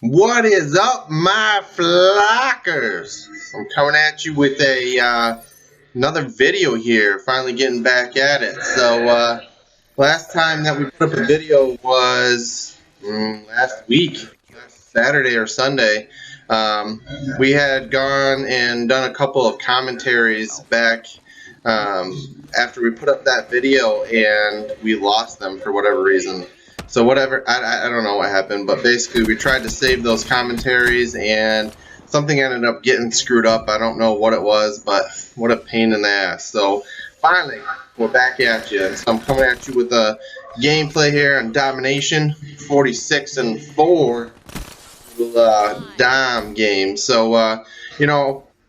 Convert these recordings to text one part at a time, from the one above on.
What is up, my flockers? I'm coming at you with another video here. Finally getting back at it. So last time that we put up a video was last week, last Saturday or Sunday. Um, we had gone and done a couple of commentaries back after we put up that video, and we lost them for whatever reason. So whatever, I don't know what happened, but basically we tried to save those commentaries and something ended up getting screwed up. I don't know what it was, but what a pain in the ass. So finally, we're back at you. And so I'm coming at you with a gameplay here on Domination 46-4 Dom game. So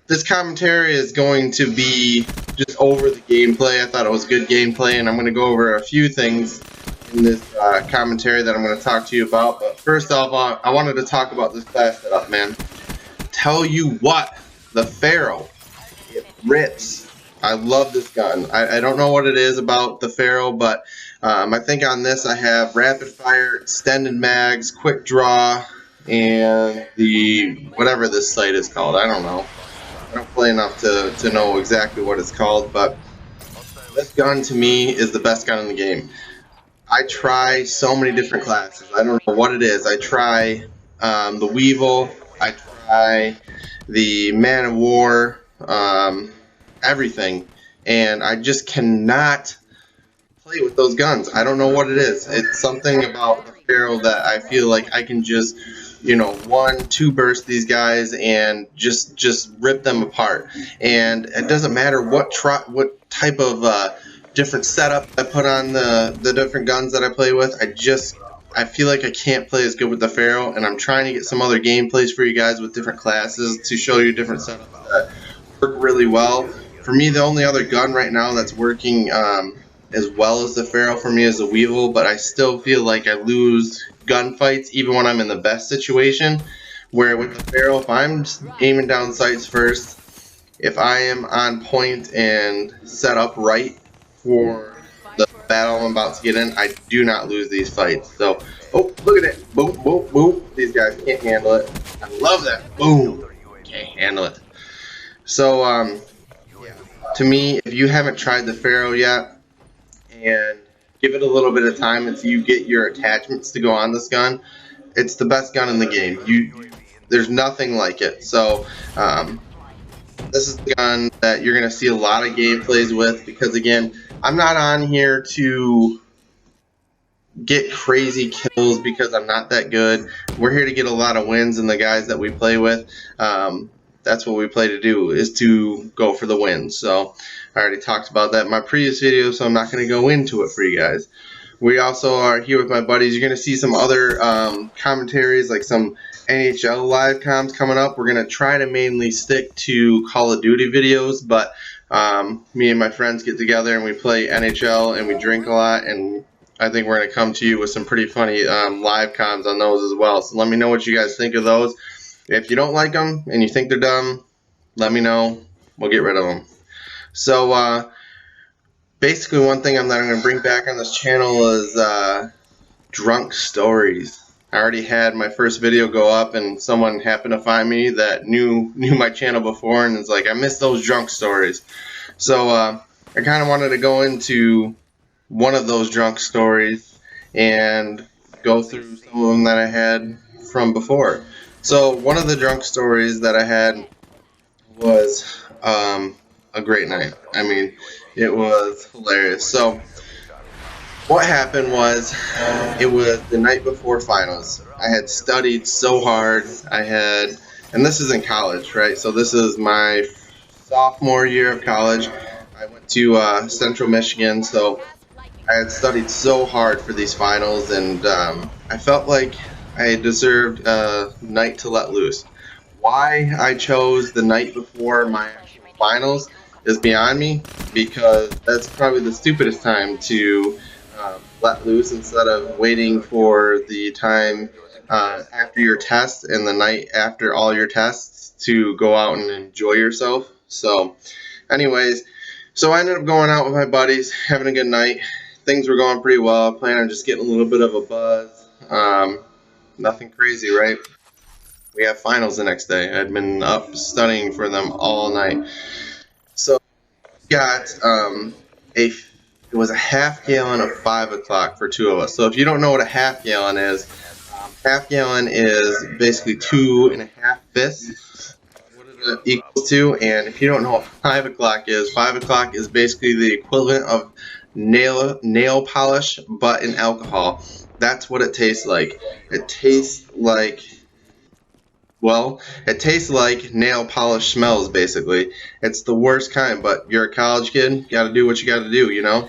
this commentary is going to be just over the gameplay. I thought it was good gameplay, and I'm going to go over a few things in this commentary that I'm going to talk to you about. But first off, I wanted to talk about this class setup, man. Tell you what, the Pharo, it rips. I love this gun. I don't know what it is about the Pharo, but I think on this I have rapid fire, extended mags, quick draw, and the whatever this sight is called. I don't know. I don't play enough to know exactly what it's called, but this gun to me is the best gun in the game. I try so many different classes. I don't know what it is. I try the Weevil. I try the Man of War. Everything. And I just cannot play with those guns. I don't know what it is. It's something about the Pharo that I feel like I can just, 1-2 burst these guys and just rip them apart. And it doesn't matter what type of different setup I put on the different guns that I play with. I feel like I can't play as good with the Pharo, and I'm trying to get some other gameplays for you guys with different classes to show you different setups that work really well. For me, the only other gun right now that's working as well as the Pharo for me is the Weevil, but I still feel like I lose gunfights even when I'm in the best situation. Where with the Pharo, if I'm aiming down sights first, if I am on point and set up right for the battle I'm about to get in, I do not lose these fights. So, oh, look at it. Boom, boom, boom. These guys can't handle it. I love that. Boom. Can't handle it. So, to me, if you haven't tried the Pharo yet, and give it a little bit of time until you get your attachments to go on this gun, it's the best gun in the game. There's nothing like it. So, this is the gun that you're going to see a lot of gameplays with, because again, I'm not on here to get crazy kills because I'm not that good. We're here to get a lot of wins, and the guys that we play with, that's what we play to do, is to go for the wins. So I already talked about that in my previous video, so I'm not going to go into it for you guys. We also are here with my buddies. You're going to see some other commentaries, like some NHL live comms coming up. We're going to try to mainly stick to Call of Duty videos, but me and my friends get together and we play NHL and we drink a lot, and I think we're going to come to you with some pretty funny live comms on those as well. So let me know what you guys think of those. If you don't like them and you think they're dumb, let me know. We'll get rid of them. So basically, one thing I'm going to bring back on this channel is drunk stories. I already had my first video go up, and someone happened to find me that knew my channel before, and it's like, I miss those drunk stories. So I kind of wanted to go into one of those drunk stories and go through some of them that I had from before. So one of the drunk stories that I had was a great night. I mean, it was hilarious. So what happened was, it was the night before finals. I had studied so hard. And this is in college, right? So this is my sophomore year of college. I went to Central Michigan, so I had studied so hard for these finals, and I felt like I deserved a night to let loose. Why I chose the night before my actual finals is beyond me, because that's probably the stupidest time to let loose instead of waiting for the time after your test and the night after all your tests to go out and enjoy yourself. So anyways, so I ended up going out with my buddies, having a good night. Things were going pretty well. I planned on just getting a little bit of a buzz. Nothing crazy, right? We have finals the next day. I'd been up studying for them all night. So got it was a half gallon of 5 o'clock for two of us. So if you don't know what a half gallon is, half gallon is basically 2.5 fifths. What it equals to, and if you don't know what 5 o'clock is, 5 o'clock is basically the equivalent of nail polish, but in alcohol. That's what it tastes like. It tastes like, well, it tastes like nail polish smells, basically. It's the worst kind, but you're a college kid, gotta do what you gotta do, you know?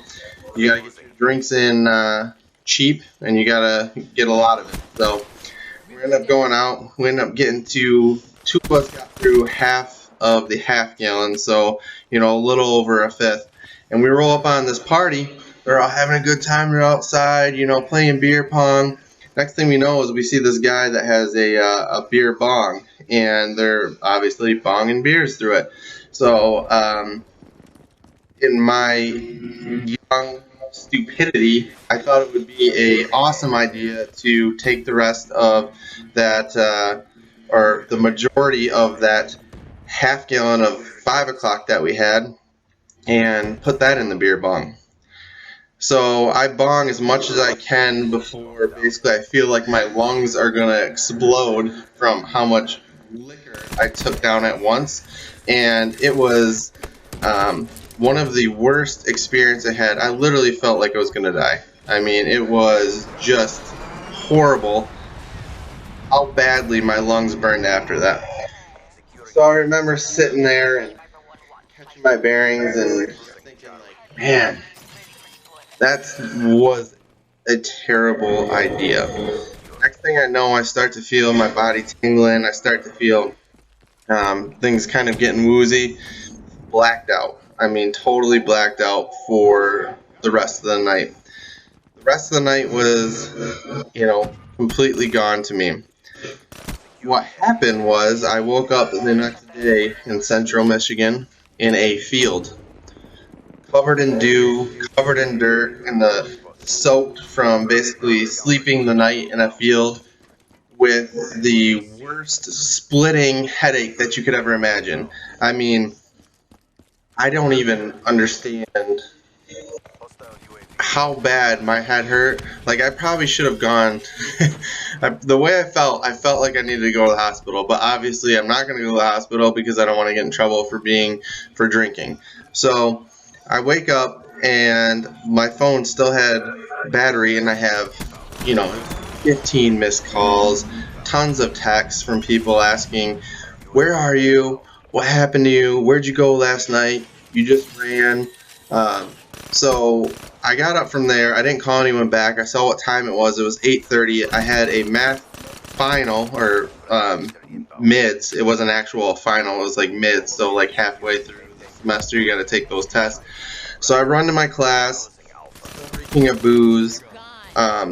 You gotta get your drinks in cheap, and you gotta get a lot of it. So we end up going out. We end up getting to, two of us got through half of the half gallon, so, you know, a little over a fifth. And we roll up on this party. They're all having a good time. They're outside, you know, playing beer pong. Next thing we know is we see this guy that has a beer bong, and they're obviously bonging beers through it. So in my young stupidity, I thought it would be a awesome idea to take the rest of that, or the majority of that half gallon of 5 o'clock that we had, and put that in the beer bong. So I bong as much as I can before basically I feel like my lungs are going to explode from how much liquor I took down at once. And it was one of the worst experiences I had. I literally felt like I was going to die. I mean, it was just horrible how badly my lungs burned after that. So I remember sitting there and catching my bearings and thinking like, man, that was a terrible idea. Next thing I know, I start to feel my body tingling. I start to feel things kind of getting woozy. Blacked out. I mean, totally blacked out for the rest of the night. The rest of the night was, you know, completely gone to me. What happened was I woke up the next day in central Michigan in a field, covered in dew, covered in dirt, and soaked from basically sleeping the night in a field with the worst splitting headache that you could ever imagine. I mean, I don't even understand how bad my head hurt. Like, I probably should have gone. The way I felt like I needed to go to the hospital, but obviously I'm not going to go to the hospital because I don't want to get in trouble for drinking. So I wake up and my phone still had battery, and I have, you know, 15 missed calls, tons of texts from people asking, where are you? What happened to you? Where'd you go last night? You just ran. So I got up from there. I didn't call anyone back. I saw what time it was. It was 8:30. I had a math final, or mids. It wasn't actual final. It was like mids, so like halfway through the semester you got to take those tests. So I run to my class, drinking a booze,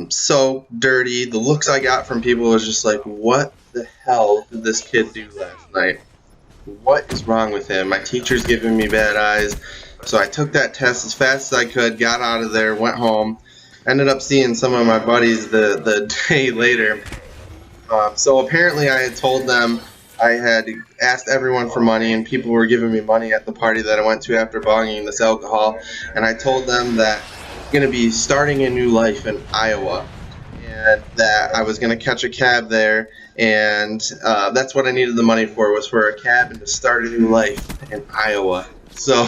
so dirty. The looks I got from people was just like, what the hell did this kid do last night? What is wrong with him? My teacher's giving me bad eyes. So I took that test as fast as I could, got out of there, went home, ended up seeing some of my buddies the day later. So apparently I had told them, I had asked everyone for money, and people were giving me money at the party that I went to after bonging this alcohol, and I told them that I'm going to be starting a new life in Iowa, and that I was going to catch a cab there, and that's what I needed the money for, was for a cab and to start a new life in Iowa. So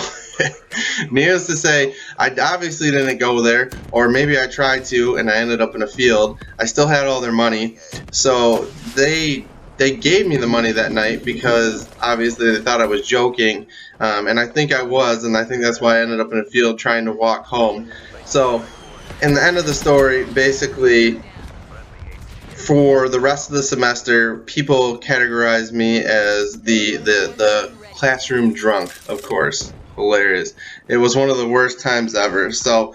needless to say, I obviously didn't go there, or maybe I tried to and I ended up in a field. I still had all their money, so they gave me the money that night because obviously they thought I was joking, and I think I was, and I think that's why I ended up in a field trying to walk home. So in the end of the story, basically, for the rest of the semester, people categorized me as the classroom drunk, of course. Hilarious. It was one of the worst times ever. So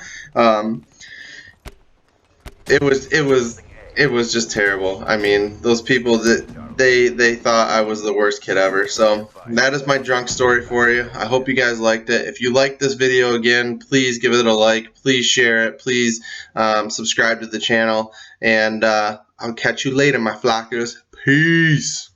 it was just terrible. I mean, those people, that they thought I was the worst kid ever. So that is my drunk story for you. I hope you guys liked it. If you liked this video, again, please give it a like. Please share it. Please subscribe to the channel. And I'll catch you later, my flockers. Peace.